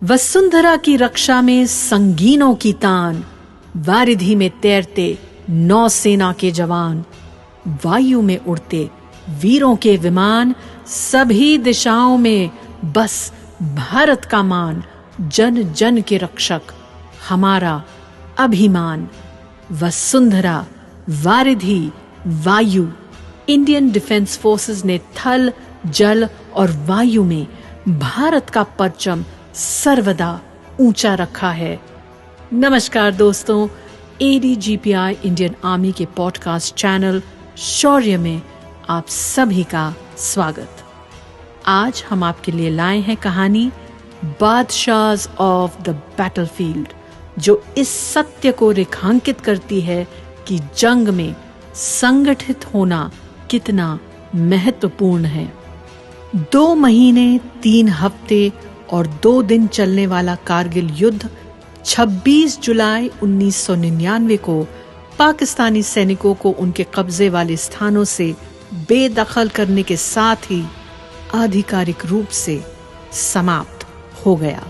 वसुंधरा की रक्षा में संगीनों की तान, वारिधि में तैरते नौसेना के जवान, वायु में उड़ते वीरों के विमान, सभी दिशाओं में बस भारत का मान, जन जन के रक्षक हमारा अभिमान। वसुंधरा, वारिधि, वायु, इंडियन डिफेंस फोर्सेस ने थल, जल और वायु में भारत का परचम सर्वदा ऊंचा रखा है। नमस्कार दोस्तों, ADGPI इंडियन आर्मी के पॉडकास्ट चैनल शौर्य में आप सभी का स्वागत। आज हम आपके लिए लाए हैं कहानी बादशाहs ऑफ द बैटलफील्ड, जो इस सत्य को रेखांकित करती है कि जंग में संगठित होना कितना महत्वपूर्ण है। 2 महीने, 3 हफ्ते और 2 दिन चलने वाला कारगिल युद्ध 26 जुलाई 1999 को पाकिस्तानी सैनिकों को उनके कब्जे वाले स्थानों से बेदखल करने के साथ ही आधिकारिक रूप से समाप्त हो गया।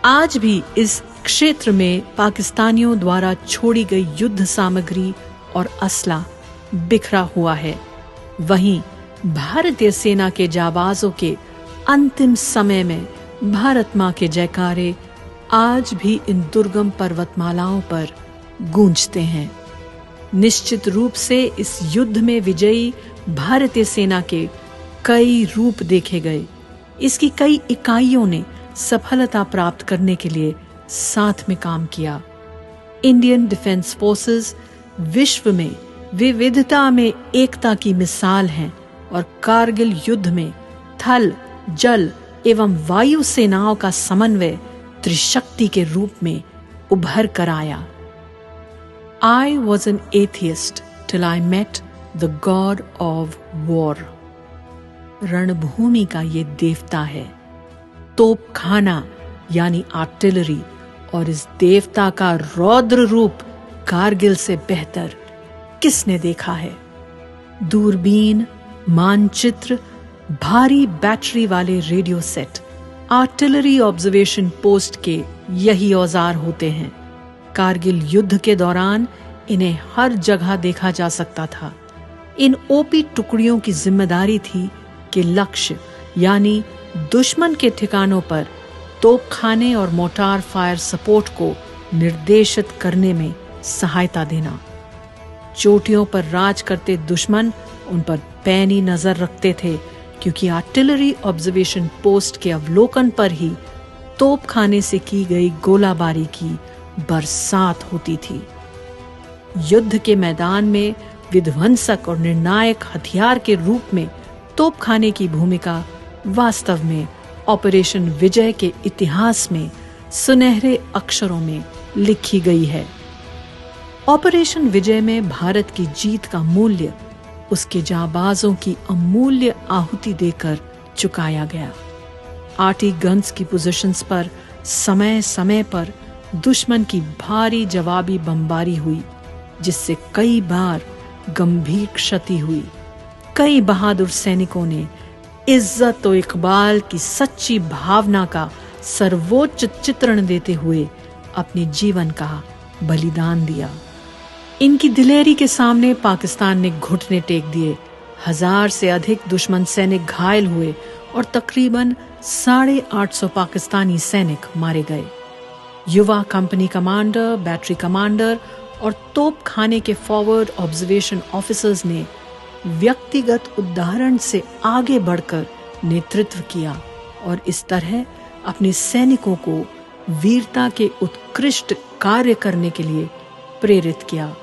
आज भी इस क्षेत्र में पाकिस्तानियों द्वारा छोड़ी गई युद्ध सामग्री और असला बिखरा हुआ है। वहीं भारतीय सेना के जाबाजों के अंतिम समय में भारत मां के जयकारे आज भी इन दुर्गम पर्वतमालाओं पर गूंजते हैं। निश्चित रूप से इस युद्ध में विजयी भारतीय सेना के कई रूप देखे गए। इसकी कई इकाइयों ने सफलता प्राप्त करने के लिए साथ में काम किया। इंडियन डिफेंस फोर्सेस विश्व में विविधता में एकता की मिसाल हैं और कारगिल युद्ध में थल, जल एवं वायु सेनाओं का समन्वय त्रिशक्ति के रूप में उभर कर आया। I was an atheist till I met the God of war। रणभूमि का ये देवता है, तोपखाना यानी आर्टिलरी, और इस देवता का रौद्र रूप कारगिल से बेहतर किसने देखा है। दूरबीन, मानचित्र, भारी बैटरी वाले radio set, artillery observation post के यही औजार होते हैं। कारगिल युद्ध के दौरान इन्हें हर जगह देखा जा सकता था। इन ओपी टुकड़ियों की जिम्मेदारी थी कि लक्ष्य यानी दुश्मन के ठिकानों पर तोपखाने और मोटार फायर सपोर्ट को निर्देशित करने में सहायता देना। चोटियों पर राज करते दुश्मन उन पर पैनी नजर रखते थे, क्योंकि आर्टिलरी ऑब्जर्वेशन पोस्ट के अवलोकन पर ही तोपखाने से की गई गोलाबारी की बरसात होती थी। युद्ध के मैदान में विध्वंसक और निर्णायक हथियार के रूप में तोपखाने की भूमिका वास्तव में ऑपरेशन विजय के इतिहास में सुनहरे अक्षरों में लिखी गई है। ऑपरेशन विजय में भारत की जीत का मूल्य उसके जाबाजों की अमूल्य आहुति देकर चुकाया गया। आर्टी गन्स की पोजीशंस पर समय समय पर दुश्मन की भारी जवाबी बमबारी हुई, जिससे कई बार गंभीर क्षति हुई। कई बहादुर सैनिकों ने इज्जत और इकबाल की सच्ची भावना का सर्वोच्च चित्रण देते हुए अपने जीवन का बलिदान दिया। इनकी दिलेरी के सामने पाकिस्तान ने घुटने टेक दिए। 1000 से अधिक दुश्मन सैनिक घायल हुए और तकरीबन 850 पाकिस्तानी सैनिक मारे गए। युवा कंपनी कमांडर, बैटरी कमांडर और तोपखाने के फॉरवर्ड ऑब्जर्वेशन ऑफिसर्स ने व्यक्तिगत उदाहरण से आगे बढ़कर नेतृत्व किया और इस तरह अपने सैनिकों को वीरता के उत्कृष्ट कार्य करने के लिए प्रेरित किया।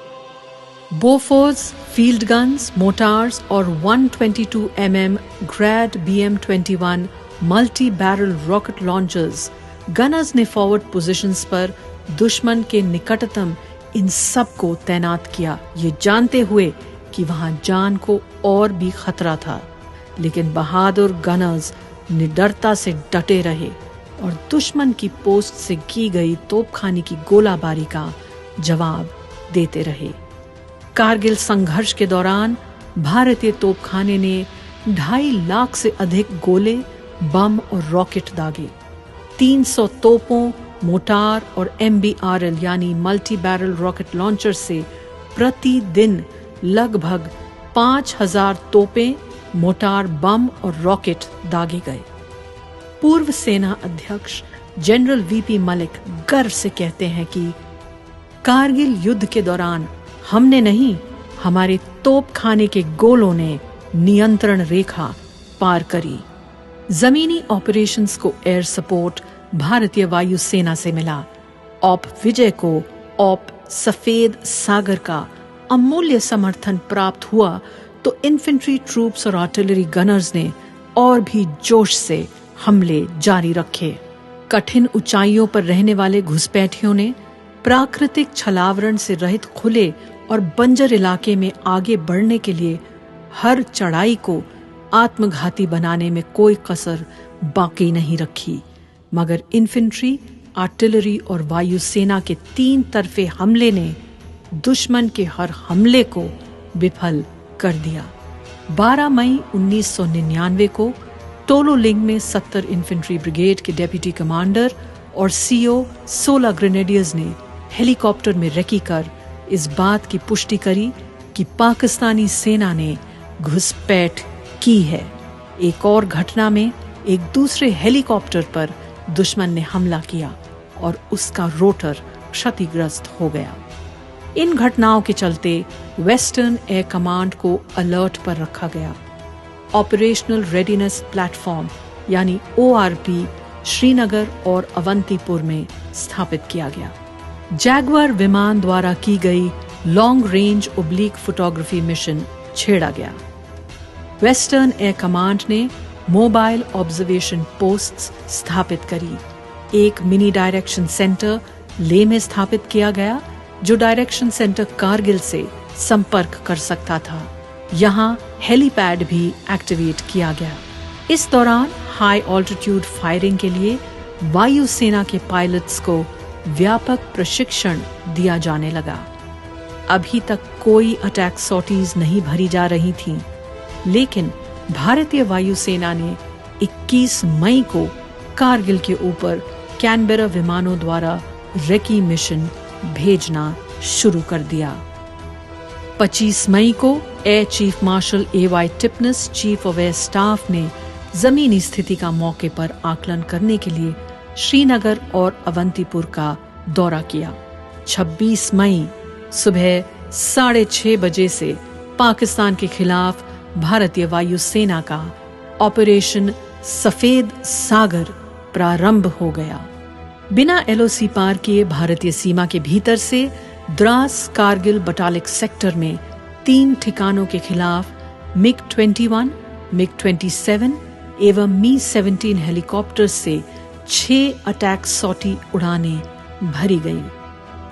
बोफोर्स, फील्ड गन्स, मोटार्स और 122 mm ग्रैड BM-21 multi barrel rocket launchers Gunners ने फॉरवर्ड पोजीशंस पर दुश्मन के निकटतम इन सब को तैनात किया, ये जानते हुए कि वहां जान को और भी खतरा था। लेकिन बहादुर गनर्स निडरता से डटे रहे और दुश्मन की पोस्ट से की गई तोपखाने की गोलाबारी का जवाब देते रहे। कारगिल संघर्ष के दौरान भारतीय तोपखाने ने 2.5 लाख से अधिक गोले, बम और रॉकेट दागे। 300 तोपों, मोटार और MBRL यानी मल्टी बैरल रॉकेट लॉन्चर से प्रतिदिन लगभग 5000 तोपें, मोटार, बम और रॉकेट दागे गए। पूर्व सेना अध्यक्ष जनरल VP मलिक गर्व से कहते हैं कि कारगिल युद्ध के दौरान हमने नहीं, हमारे तोपखाने के गोलों ने नियंत्रण रेखा पार करी। जमीनी ऑपरेशंस को एयर सपोर्ट भारतीय वायु सेना से मिला। ऑप विजय को ऑप सफेद सागर का अमूल्य समर्थन प्राप्त हुआ तो इन्फेंट्री ट्रूप्स और आर्टिलरी गनर्स ने और भी जोश से हमले जारी रखे। कठिन ऊंचाइयों पर रहने वाले घुसपैठियों ने प्राकृतिक छलावरण से रहित खुले और बंजर इलाके में आगे बढ़ने के लिए हर चढ़ाई को आत्मघाती बनाने में कोई कसर बाकी नहीं रखी, मगर इन्फेंट्री, आर्टिलरी और वायुसेना के 3 तरफे हमले ने दुश्मन के हर हमले को विफल कर दिया। 12 मई 1999 को टोलोलिंग में 70 इन्फेंट्री ब्रिगेड के डेप्यूटी कमांडर और CO 16 ग्रेनेडियर्स ने हेलीकॉप्टर में रेकी कर इस बात की पुष्टि करी कि पाकिस्तानी सेना ने घुसपैठ की है। एक और घटना में एक दूसरे हेलीकॉप्टर पर दुश्मन ने हमला किया और उसका रोटर क्षतिग्रस्त हो गया। इन घटनाओं के चलते वेस्टर्न एयर कमांड को अलर्ट पर रखा गया। ऑपरेशनल रेडीनेस प्लेटफॉर्म यानी ORP श्रीनगर और अवंतीपुर में स्थापित किया गया। जैगुआर विमान द्वारा की गई long range oblique photography mission छेड़ा गया। वेस्टर्न एयर कमांड ने मोबाइल ऑब्जर्वेशन पोस्ट्स स्थापित करी। एक मिनी डायरेक्शन सेंटर लेह में स्थापित किया गया जो डायरेक्शन सेंटर कारगिल से संपर्क कर सकता था। यहाँ हेलीपैड भी एक्टिवेट किया गया। इस दौरान हाई ऑल्टीट्यूड फायरिंग के लिए वायुसेना के पायलट्स को व्यापक प्रशिक्षण दिया जाने लगा। अभी तक कोई अटैक सॉर्टीज नहीं भरी जा रही थीं, लेकिन भारतीय वायुसेना ने 21 मई को कारगिल के ऊपर कैनबेरा विमानों द्वारा रेकी मिशन भेजना शुरू कर दिया। 25 मई को air chief marshal AY Tipnis, chief of air staff ने जमीनी स्थिति का मौके पर आकलन करने के लिए श्रीनगर और अवंतीपुर का दौरा किया। 26 मई सुबह 6:30 बजे से पाकिस्तान के खिलाफ भारतीय वायुसेना का ऑपरेशन सफेद सागर प्रारंभ हो गया। बिना LOC पार किए भारतीय सीमा के भीतर से द्रास कारगिल बटालिक सेक्टर में 3 ठिकानों के खिलाफ MiG-21, MiG-27 एवं Mi-17 हेलीकॉप्टर से 6 अटैक सॉर्टी उड़ानें भरी गई।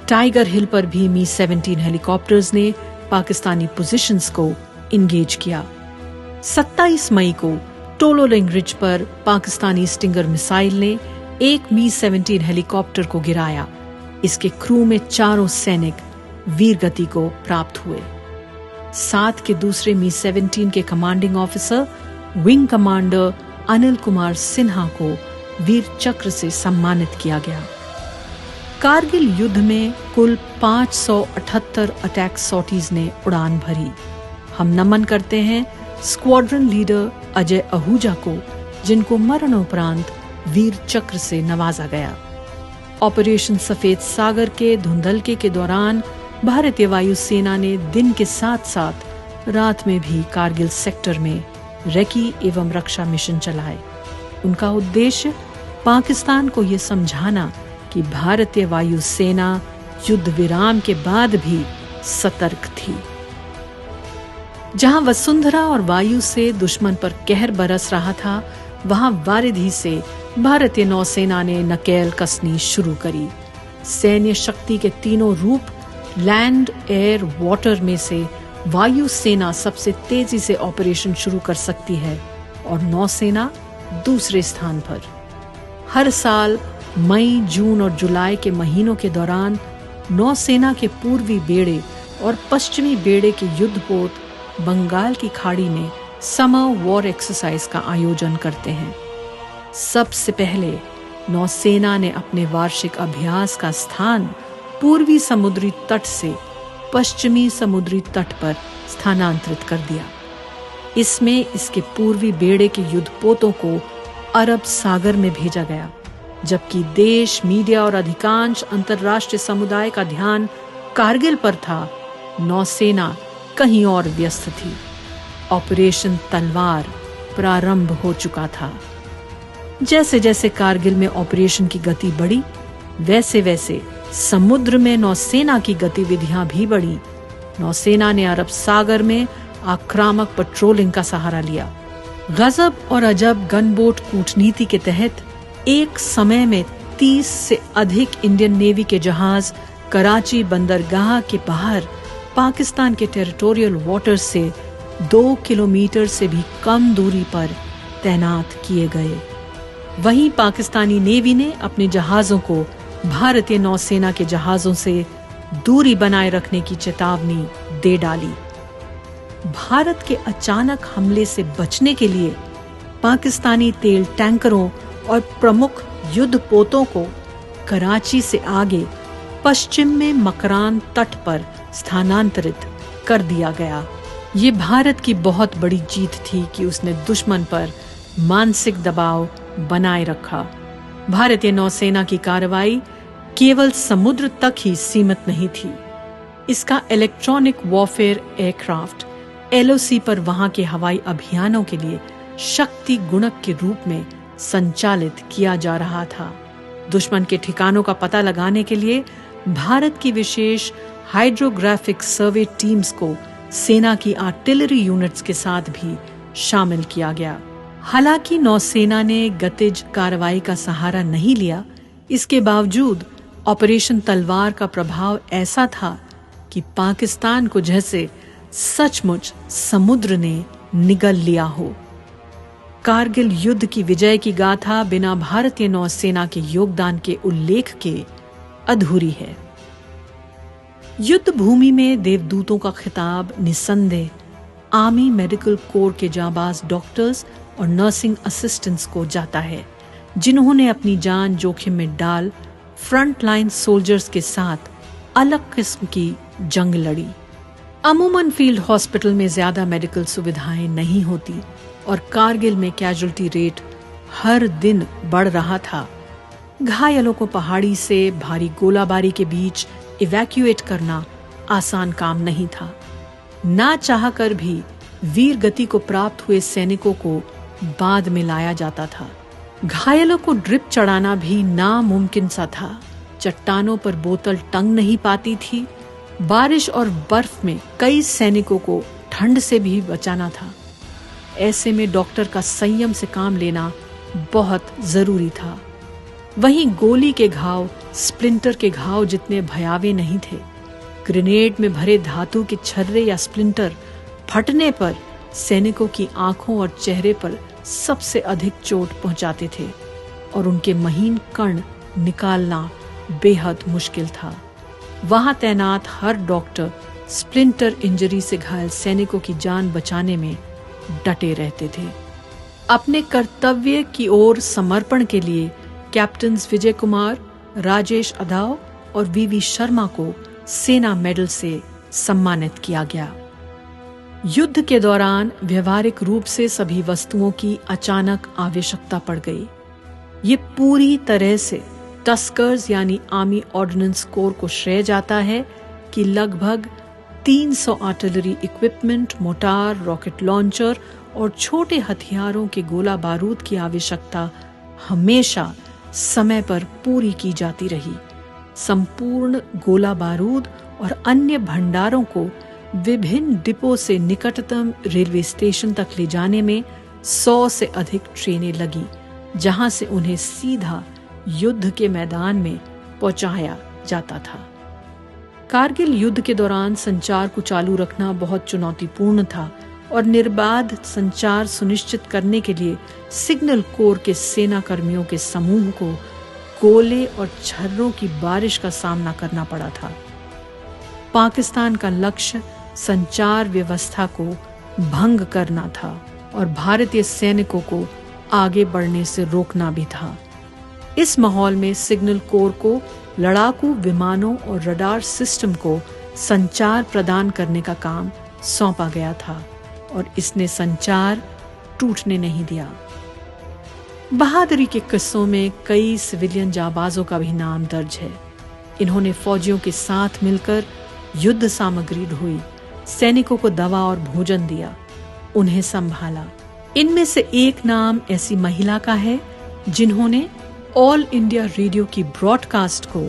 टाइगर हिल पर भी Mi-17 हेलीकॉप्टर्स ने पाकिस्तानी पोजीशंस को इंगेज किया। 27 मई को टोलोलिंग रिज पर पाकिस्तानी स्टिंगर मिसाइल ने एक Mi-17 हेलीकॉप्टर को गिराया। इसके क्रू में 4 सैनिक वीरगति को प्राप्त हुए। साथ के दूसरे Mi-17 के commanding officer wing commander Anil Kumar Sinha को वीर चक्र से सम्मानित किया गया। कारगिल युद्ध में कुल 578 अटैक सॉर्टीज ने उड़ान भरी। हम नमन करते हैं स्क्वाड्रन लीडर अजय आहूजा को, जिनको मरणोपरांत वीर चक्र से नवाजा गया। ऑपरेशन सफेद सागर के धुंधलके के दौरान भारतीय वायुसेना ने दिन के साथ साथ रात में भी कारगिल सेक्टर में रेकी एवं रक्षा मिशन चलाए। उनका उद्देश्य पाकिस्तान को यह समझाना कि भारतीय वायुसेना युद्ध विराम के बाद भी सतर्क थी। जहां वसुंधरा और वायु से दुश्मन पर कहर बरस रहा था, वहां वारिधी से भारतीय नौसेना ने नकेल कसनी शुरू करी। सैन्य शक्ति के तीनों रूप लैंड, एयर, वाटर में से वायुसेना सबसे तेजी से ऑपरेशन शुरू कर सकती है और नौसेना दूसरे स्थान पर। हर साल मई, जून और जुलाई के महीनों के दौरान नौसेना के पूर्वी बेड़े और पश्चिमी बेड़े के युद्धपोत बंगाल की खाड़ी में समर वॉर एक्सरसाइज का आयोजन करते हैं। सबसे पहले नौसेना ने अपने वार्षिक अभ्यास का स्थान पूर्वी समुद्री तट से पश्चिमी समुद्री तट पर स्थानांतरित कर दिया। इसमें इसके पूर्वी बेड़े के युद्धपोतों को अरब सागर में भेजा गया, जबकि देश, मीडिया और अधिकांश अंतर्राष्ट्रीय समुदाय का ध्यान कारगिल पर था। नौसेना कहीं और व्यस्त थी। ऑपरेशन तलवार प्रारंभ हो चुका था। जैसे जैसे कारगिल में ऑपरेशन की गति बढ़ी, वैसे वैसे समुद्र में नौसेना की गतिविधियां भी बढ़ी। नौसेना ने अरब सागर में आक्रामक पेट्रोलिंग का सहारा लिया। गजब और अजब गनबोट कूटनीति के तहत एक समय में 30 से अधिक इंडियन नेवी के जहाज कराची बंदरगाह के बाहर पाकिस्तान के टेरिटोरियल वाटर्स से 2 किलोमीटर से भी कम दूरी पर तैनात किए गए। वहीं पाकिस्तानी नेवी ने अपने जहाजों को भारतीय नौसेना के जहाजों से दूरी बनाए रखने की चेतावनी दे डाली। भारत के अचानक हमले से बचने के लिए पाकिस्तानी तेल टैंकरों और प्रमुख युद्धपोतों को कराची से आगे पश्चिम में मकरान तट पर स्थानांतरित कर दिया गया। ये भारत की बहुत बड़ी जीत थी कि उसने दुश्मन पर मानसिक दबाव बनाए रखा। भारतीय नौसेना की कार्रवाई केवल समुद्र तक ही सीमित नहीं थी। इसका इलेक्ट्रॉनिक वॉरफेयर एयरक्राफ्ट LOC पर वहां के हवाई अभियानों के लिए शक्ति गुणक के रूप में संचालित किया जा रहा था। दुश्मन के ठिकानों का पता लगाने के लिए भारत की विशेष हाइड्रोग्राफिक सर्वे टीम्स को सेना की आर्टिलरी यूनिट्स के साथ भी शामिल किया गया। हालांकि नौसेना ने गतिज कार्रवाई का सहारा नहीं लिया, इसके बावजूद ऑपरेशन तलवार का प्रभाव ऐसा था कि पाकिस्तान को जैसे सचमुच समुद्र ने निगल लिया हो। कारगिल युद्ध की विजय की गाथा बिना भारतीय नौसेना के योगदान के उल्लेख के अधूरी है। युद्ध भूमि में देवदूतों का खिताब निसंदेह आर्मी मेडिकल कोर के जाबाज डॉक्टर्स और नर्सिंग असिस्टेंट्स को जाता है, जिन्होंने अपनी जान जोखिम में डाल फ्रंट लाइन सोल्जर्स के साथ अलग किस्म की जंग लड़ी। अमूमन फील्ड हॉस्पिटल में ज्यादा मेडिकल सुविधाएं नहीं होती और कारगिल में कैजुअल्टी रेट हर दिन बढ़ रहा था। घायलों को पहाड़ी से भारी गोलाबारी के बीच इवैक्यूएट करना आसान काम नहीं था। ना चाहकर भी वीर गति को प्राप्त हुए सैनिकों को बाद में लाया जाता था। घायलों को ड्रिप चढ़ाना भी नामुमकिन सा था। चट्टानों पर बोतल टंग नहीं पाती थी। बारिश और बर्फ में कई सैनिकों को ठंड से भी बचाना था। ऐसे में डॉक्टर का संयम से काम लेना बहुत जरूरी था। वहीं गोली के घाव स्प्लिंटर के घाव जितने भयावह नहीं थे। ग्रेनेड में भरे धातु के छर्रे या स्प्लिंटर फटने पर सैनिकों की आंखों और चेहरे पर सबसे अधिक चोट पहुंचाते थे और उनके महीन कण निकालना बेहद मुश्किल था। वहां तैनात हर डॉक्टर स्प्लिंटर इंजरी से घायल सैनिकों की जान बचाने में डटे रहते थे। अपने कर्तव्य की ओर समर्पण के लिए कैप्टन विजय कुमार, राजेश अधाव और VV शर्मा को सेना मेडल से सम्मानित किया गया। युद्ध के दौरान व्यवहारिक रूप से सभी वस्तुओं की अचानक आवश्यकता पड़ गई। ये पूरी तरह से टस्कर्स यानी आर्मी ऑर्डिनेंस कोर को श्रेय जाता है कि लगभग 300 artillery equipment, motor, rocket launcher और छोटे हथियारों के गोला बारूद की आवश्यकता हमेशा समय पर पूरी की जाती रही। संपूर्ण गोला बारूद और अन्य भंडारों को विभिन्न डिपो से निकटतम रेलवे स्टेशन तक ले जाने में 100 से अधिक ट्रेनें लगी, जहां से उन्हें सीधा युद्ध के मैदान में पहुंचाया जाता था। कारगिल युद्ध के दौरान संचार को चालू रखना बहुत चुनौतीपूर्ण था और निर्बाध संचार सुनिश्चित करने के लिए सिग्नल कोर के सेना कर्मियों के समूह को गोले और छर्रों की बारिश का सामना करना पड़ा था। पाकिस्तान का लक्ष्य संचार व्यवस्था को भंग करना था और भारतीय सैनिकों को आगे बढ़ने से रोकना भी था। इस माहौल में सिग्नल कोर को लड़ाकू विमानों और रडार सिस्टम को संचार प्रदान करने का काम सौंपा गया था और इसने संचार टूटने नहीं दिया। बहादुरी के किस्सों में कई सिविलियन जाबाजों का भी नाम दर्ज है। इन्होंने फौजियों के साथ मिलकर युद्ध सामग्री ढोई, सैनिकों को दवा और भोजन दिया, उन्हें संभाला। इनमें से एक नाम ऐसी महिला का है जिन्होंने ऑल इंडिया रेडियो की ब्रॉडकास्ट को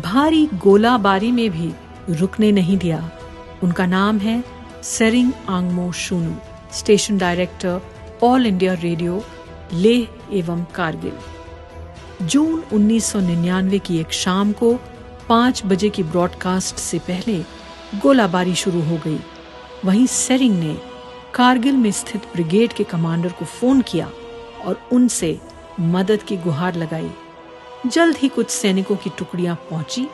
भारी गोलाबारी में भी रुकने नहीं दिया। उनका नाम है Tsering Angmo Shunu, station director All India Radio Leh एवं कारगिल। जून 1999 की एक शाम को 5 बजे की ब्रॉडकास्ट से पहले गोलाबारी शुरू हो गई। वहीं सेरिंग ने कारगिल में स्थित ब्रिगेड के कमांडर को फोन किया और उनसे मदद की गुहार लगाई। जल्द ही कुछ सैनिकों की टुकड़ियां पहुंची,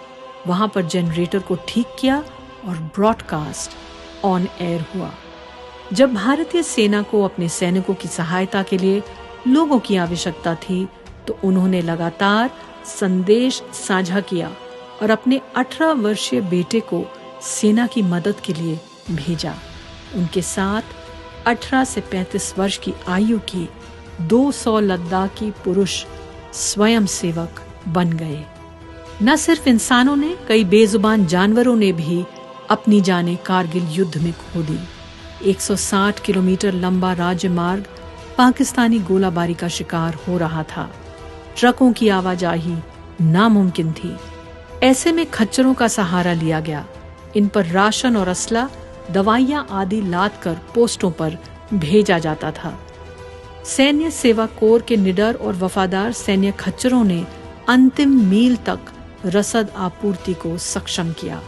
वहां पर जनरेटर को ठीक किया और ब्रॉडकास्ट ऑन एयर हुआ। जब भारतीय सेना को अपने सैनिकों की सहायता के लिए लोगों की आवश्यकता थी तो उन्होंने लगातार संदेश साझा किया और अपने 18 वर्षीय बेटे को सेना की मदद के लिए भेजा। उनके साथ 18 से 35 वर्ष की आयु की 200 लद्दाखी पुरुष स्वयंसेवक बन गए। न सिर्फ इंसानों ने, कई बेजुबान जानवरों ने भी अपनी जानें कारगिल युद्ध में खो दी। 160 किलोमीटर लंबा राज्य मार्ग पाकिस्तानी गोलाबारी का शिकार हो रहा था। ट्रकों की आवाजाही नामुमकिन थी। ऐसे में खच्चरों का सहारा लिया गया। इन पर राशन और असला, दवाइयां आदि लाद कर पोस्टों पर भेजा जाता था। सैन्य सेवा कोर के निडर और वफादार सैन्य खच्चरों ने अंतिम मील तक रसद आपूर्ति को सक्षम किया।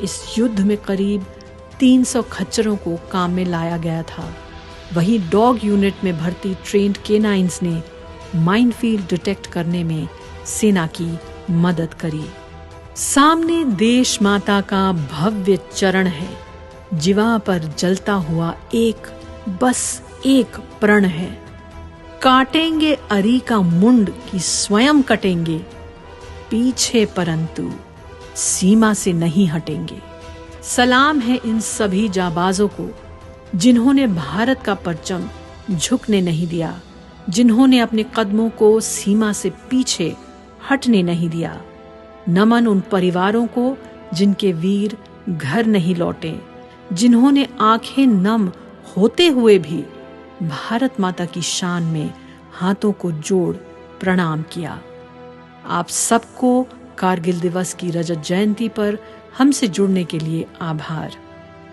इस युद्ध में करीब 300 खच्चरों को काम में लाया गया था। वहीं डॉग यूनिट में भर्ती ट्रेंड केनाइंस ने माइनफील्ड डिटेक्ट करने में सेना की मदद करी। सामने देश माता का भव्य चरण है, जीवा पर जलता हुआ बस एक प्रण है। काटेंगे अरी का मुंड की स्वयं कटेंगे, पीछे परंतु सीमा से नहीं हटेंगे। सलाम है इन सभी जाबाजों को जिन्होंने भारत का परचम झुकने नहीं दिया, जिन्होंने अपने कदमों को सीमा से पीछे हटने नहीं दिया। नमन उन परिवारों को जिनके वीर घर नहीं लौटे, जिन्होंने आंखें नम होते हुए भी भारत माता की शान में हाथों को जोड़ प्रणाम किया। आप सबको कारगिल दिवस की रजत जयंती पर हमसे जुड़ने के लिए आभार।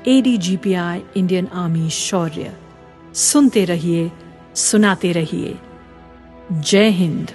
ADGPI इंडियन आर्मी शौर्य। सुनते रहिए, सुनाते रहिए। जय हिंद।